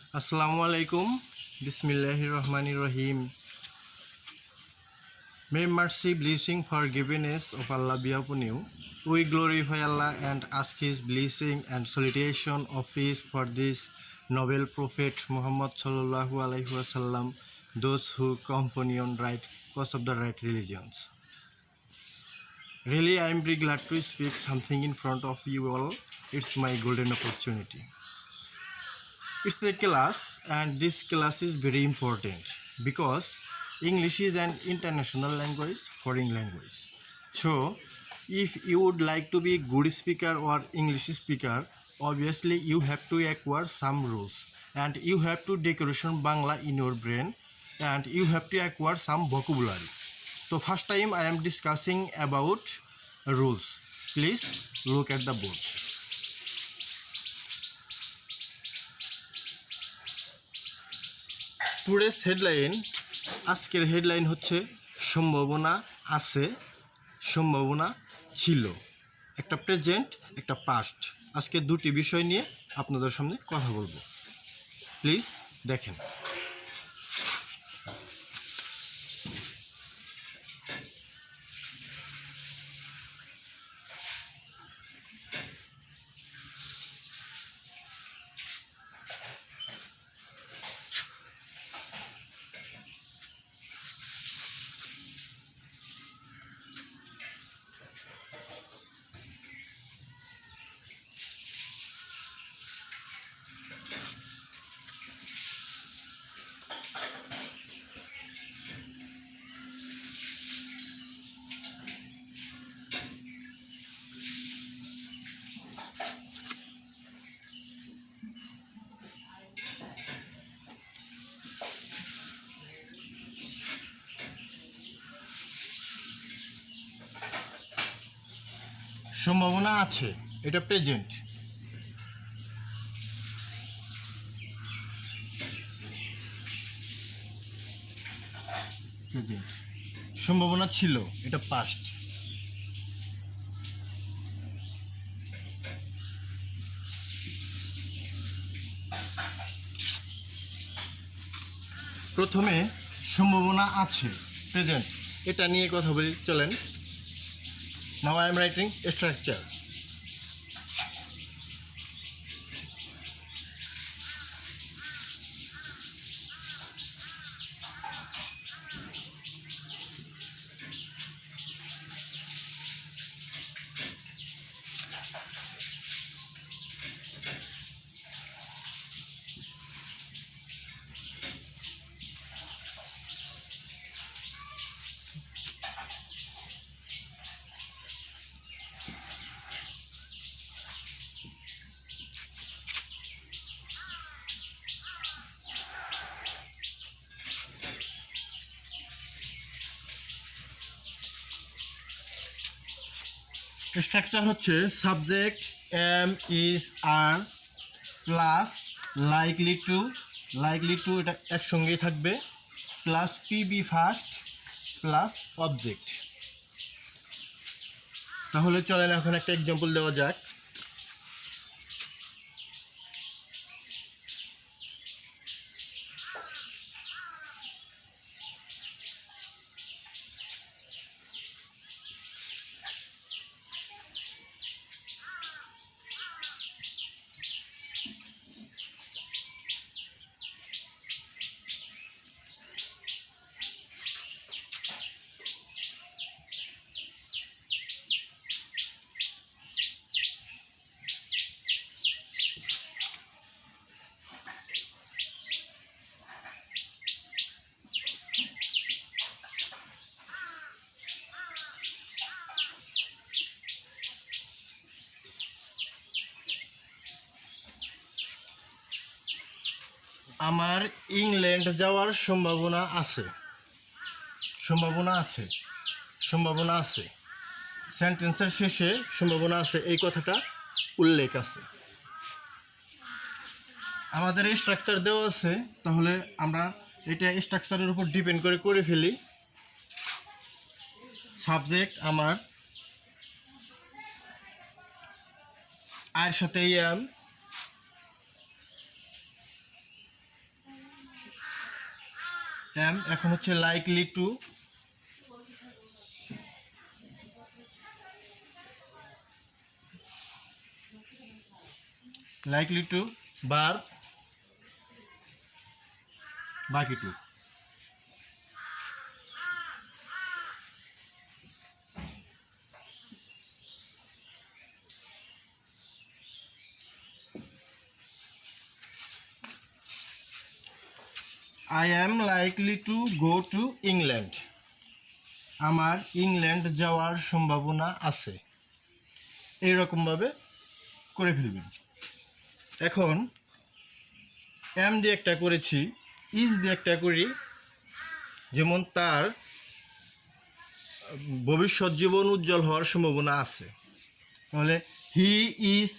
Assalamualaikum. Bismillahirrahmanirrahim. May mercy, blessing, forgiveness of Allah be upon you. We glorify Allah and ask His blessing and salutation of peace for this noble Prophet Muhammad sallallahu alaihi wasallam, those who companion right cause of the right religions. Really, I am very glad to speak something in front of you all. It's my golden opportunity. It's a class, and this class is very important because English is an international language, foreign language. So, if you would like to be a good speaker or English speaker, obviously you have to acquire some rules, and you have to decoration Bangla in your brain, and you have to acquire some vocabulary. So, first time I am discussing about rules. Please look at the board. Today's headline, আজকের headline হচ্ছে সম্ভাবনা আছে, সম্ভাবনা ছিল। একটা present, একটা past. আজকে দুটি বিষয় নিয়ে আপনাদের সামনে কথা বলবো। প্লিজ দেখেন। সম্ভাবনা আছে, এটা প্রেজেন্ট। প্রেজেন্ট। সম্ভাবনা ছিল, এটা পাস্ট। প্রথমে সম্ভাবনা আছে, প্রেজেন্ট, এটা নিয়ে কথা বলি, চলেন। Now I am writing structure. Structure হচ্ছে subject am is are plus likely to এটা একসঙ্গেই থাকবে, plus PB first plus object. তাহলে চলেন এখন একটা এক্সাম্পল দেওয়া যাক। আমার ইংল্যান্ড যাওয়ার সম্ভাবনা আছে, সম্ভাবনা আছে, সম্ভাবনা আছে। সেন্টেন্সের শেষে সম্ভাবনা আছে এই কথাটা উল্লেখ আছে। আমাদের এই স্ট্রাকচার দেওয়া আছে, তাহলে আমরা এটা স্ট্রাকচারের উপর ডিপেন্ড করে ফেলি। সাবজেক্ট আমার আর সাথে এম, এম এখন হচ্ছে লাইকলি টু, বার বাকি to. I am likely to go to England. আমার ইংল্যান্ড যাওয়ার সম্ভাবনা আছে। এইরকমভাবে করে ফেলবেন। এখন এম দিয়ে একটা করেছি, ইজ দিয়ে একটা করি, যেমন তার ভবিষ্যৎ জীবন উজ্জ্বল হওয়ার সম্ভাবনা আছে। তাহলে he is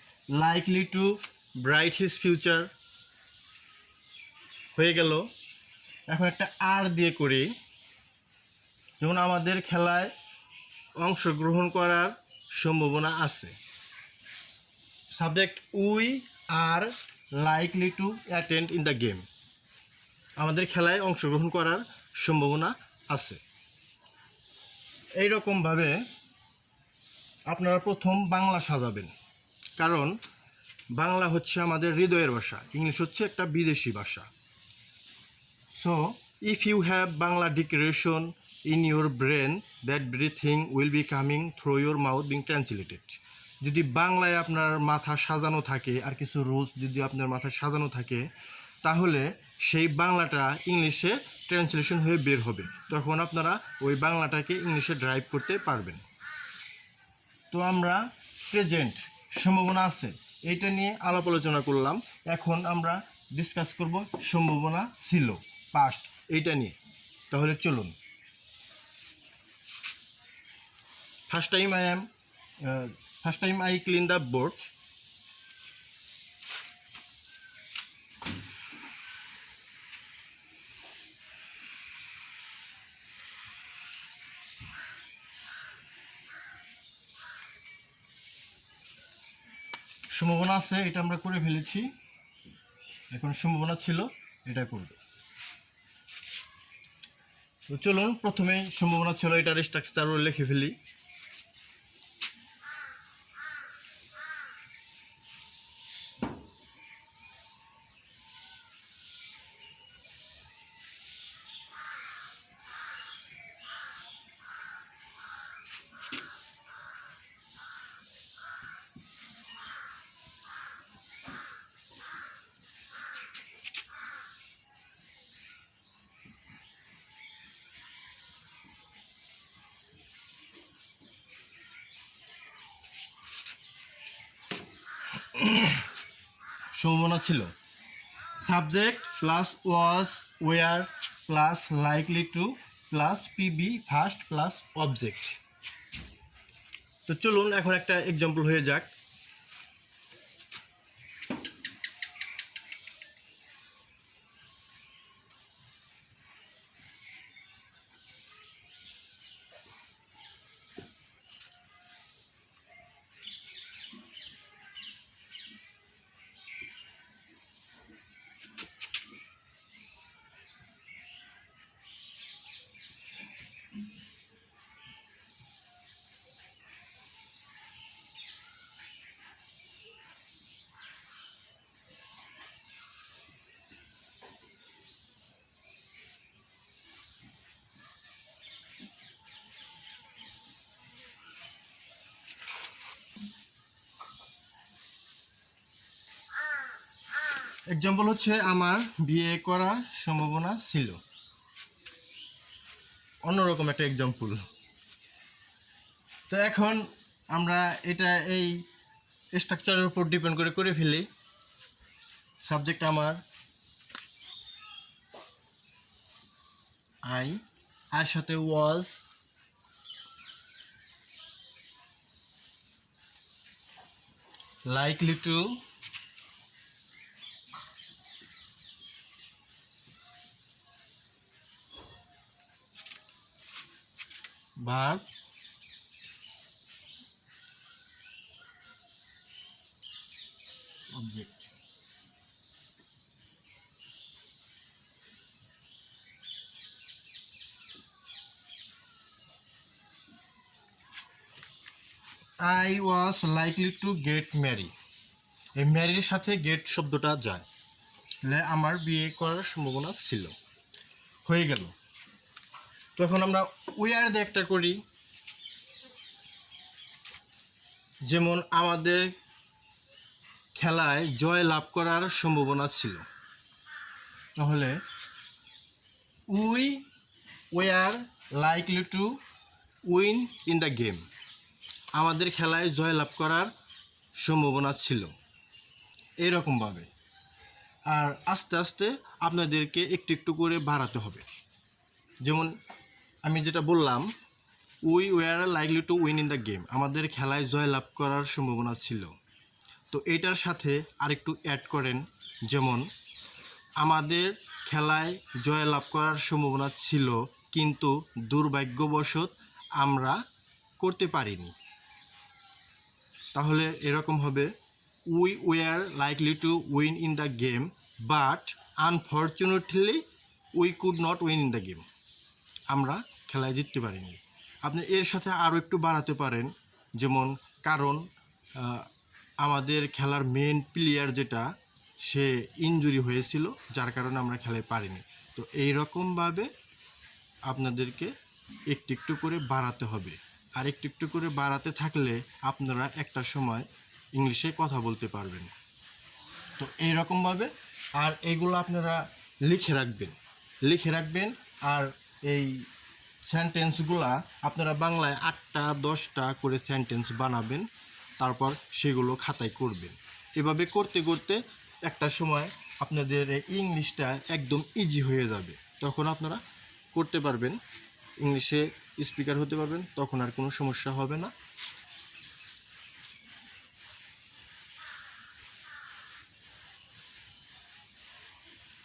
likely to bright his future হয়ে গেল। এখন একটা আর দিয়ে করি, যেমন আমাদের খেলায় অংশগ্রহণ করার সম্ভাবনা আছে। Subject we are likely to attend in the game. আমাদের খেলায় অংশগ্রহণ করার সম্ভাবনা আছে। এইরকমভাবে আপনারা প্রথম বাংলা সাজাবেন, কারণ বাংলা হচ্ছে আমাদের হৃদয়ের ভাষা, ইংলিশ হচ্ছে একটা বিদেশি ভাষা। So if you have Bangla declaration in your brain, that breathing will be coming through your mouth being translated. যদি বাংলায় আপনার মাথা সাজানো থাকে আর কিছু রুলস যদি আপনার মাথায় সাজানো থাকে, তাহলে সেই বাংলাটা ইংলিশে ট্রান্সলেশন হয়ে বের হবে। তখন আপনারা ওই বাংলাটাকে ইংলিশে ড্রাইভ করতে পারবেন। তো আমরা প্রেজেন্ট সম্ভাবনা আছে এইটা নিয়ে আলাপ আলোচনা করলাম। এখন আমরা ডিসকাস করব সম্ভাবনা ছিল পাস্ট এইটা নিয়ে। তাহলে চলুন। First time I clean the board. সম্ভাবনা আছে এটা আমরা করে ফেলেছি, এখন সম্ভাবনা ছিল এটা করব। তো চলুন প্রথমে সম্ভাবনা ছিল এটার স্ট্রাকচার লিখে ফেলি। সম্ভাবনা ছিল subject plus was were plus likely two plus PB first plus object. তো চলুন এখন একটা এক্সাম্পল হয়ে যাক। এক্সাম্পল হচ্ছে আমার বিয়ে করার সম্ভাবনা ছিল, অন্যরকম একটা এক্সাম্পল। তো এখন আমরা এটা এই স্ট্রাকচারের উপর ডিপেন্ড করে ফেলি। সাবজেক্ট আমার আই, আর সাথে was, likely to, verb, object. I was likely to get marry. এই ম্যারির সাথে গেট শব্দটা যায়, তাহলে আমার বিয়ে করার সম্ভাবনা ছিল, হয়ে গেল। তখন আমরা উইয়ার দিয়ে একটা করি, যেমন আমাদের খেলায় জয় লাভ করার সম্ভাবনা ছিল, তাহলে we were likely to win in the game. আমাদের খেলায় জয় লাভ করার সম্ভাবনা ছিল, এইরকমভাবে। আর আস্তে আস্তে আপনাদেরকে একটু একটু করে বাড়াতে হবে। যেমন আমি যেটা বললাম, we were likely to win in the game, আমাদের খেলায় জয় লাভ করার সম্ভাবনা ছিল। তো এটার সাথে আরেকটু অ্যাড করেন, যেমন আমাদের খেলায় জয় লাভ করার সম্ভাবনা ছিল, কিন্তু দুর্ভাগ্যবশত আমরা করতে পারিনি। তাহলে এরকম হবে, we were likely to win in the game but unfortunately we could not win in the game. আমরা খেলায় জিততে পারিনি। আপনি এর সাথে আরও একটু বাড়াতে পারেন, যেমন কারণ আমাদের খেলার মেন প্লেয়ার যেটা, সে ইনজুরি হয়েছিল, যার কারণে আমরা খেলায় পারিনি। তো এই রকমভাবে আপনাদেরকে একটু একটু করে বাড়াতে হবে। আর একটু একটু করে বাড়াতে থাকলে আপনারা একটা সময় ইংলিশে কথা বলতে পারবেন। তো এই রকমভাবে, আর এইগুলো আপনারা লিখে রাখবেন। আর এই সেন্টেন্সগুলা আপনারা বাংলায় 8টা 10টা করে সেন্টেন্স বানাবেন, তারপর সেগুলো খাতায় করবেন। এভাবে করতে করতে একটা সময় আপনাদের ইংলিশটা একদম ইজি হয়ে যাবে, তখন আপনারা করতে পারবেন, ইংলিশে স্পিকার হতে পারবেন, তখন আর কোনো সমস্যা হবে না।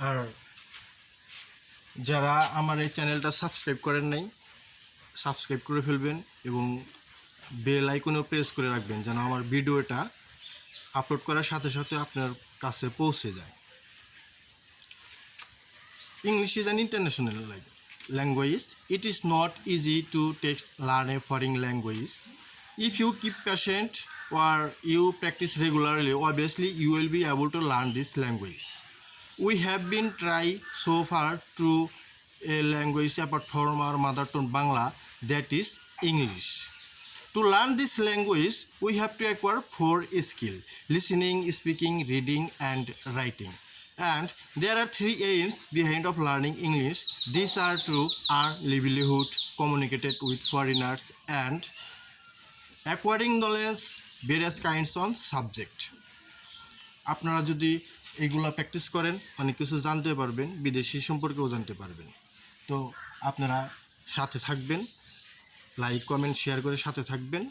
আর যারা আমার এই চ্যানেলটা সাবস্ক্রাইব করেন নাই, সাবস্ক্রাইব করে ফেলবেন এবং বেল আইকনেও প্রেস করে রাখবেন, যেন আমার ভিডিওটা আপলোড করার সাথে সাথে আপনার কাছে পৌঁছে যায়। English is an international language. It is not easy to learn a foreign language. If you keep patient or you practice regularly, obviously you will be able to learn this language. We have been trying so far to a language apart from our mother tongue Bangla, that is English. To learn this language, we have to acquire 4 skills: listening, speaking, reading, and writing. And there are 3 aims behind of learning English. These are to earn livelihood, communicate with foreigners, and acquiring knowledge various kinds of subject. আপনারা যদি এগুলা practice করেন, অনেক কিছু জানতে পারবেন, বিদেশি সম্পর্কেও জানতে পারবেন। তো আপনারা সাথে থাকবেন, লাইক কমেন্ট শেয়ার করে সাথে থাকবেন,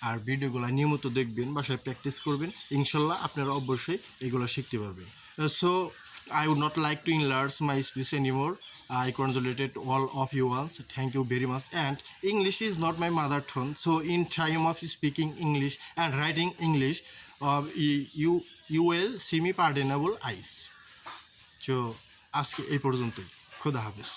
আর ভিডিওগুলো নিয়মিত দেখবেন, বাসায় প্র্যাকটিস করবেন, ইনশাল্লাহ আপনারা অবশ্যই এগুলো শিখতে পারবেন। So I would not like to enlarge my speech anymore. I congratulate all of you once. Thank you very much. And English is not my mother tongue, so in time of speaking English and writing English, you will see me pardonable eyes. So আজকে এই পর্যন্তই। খোদা হাফেজ।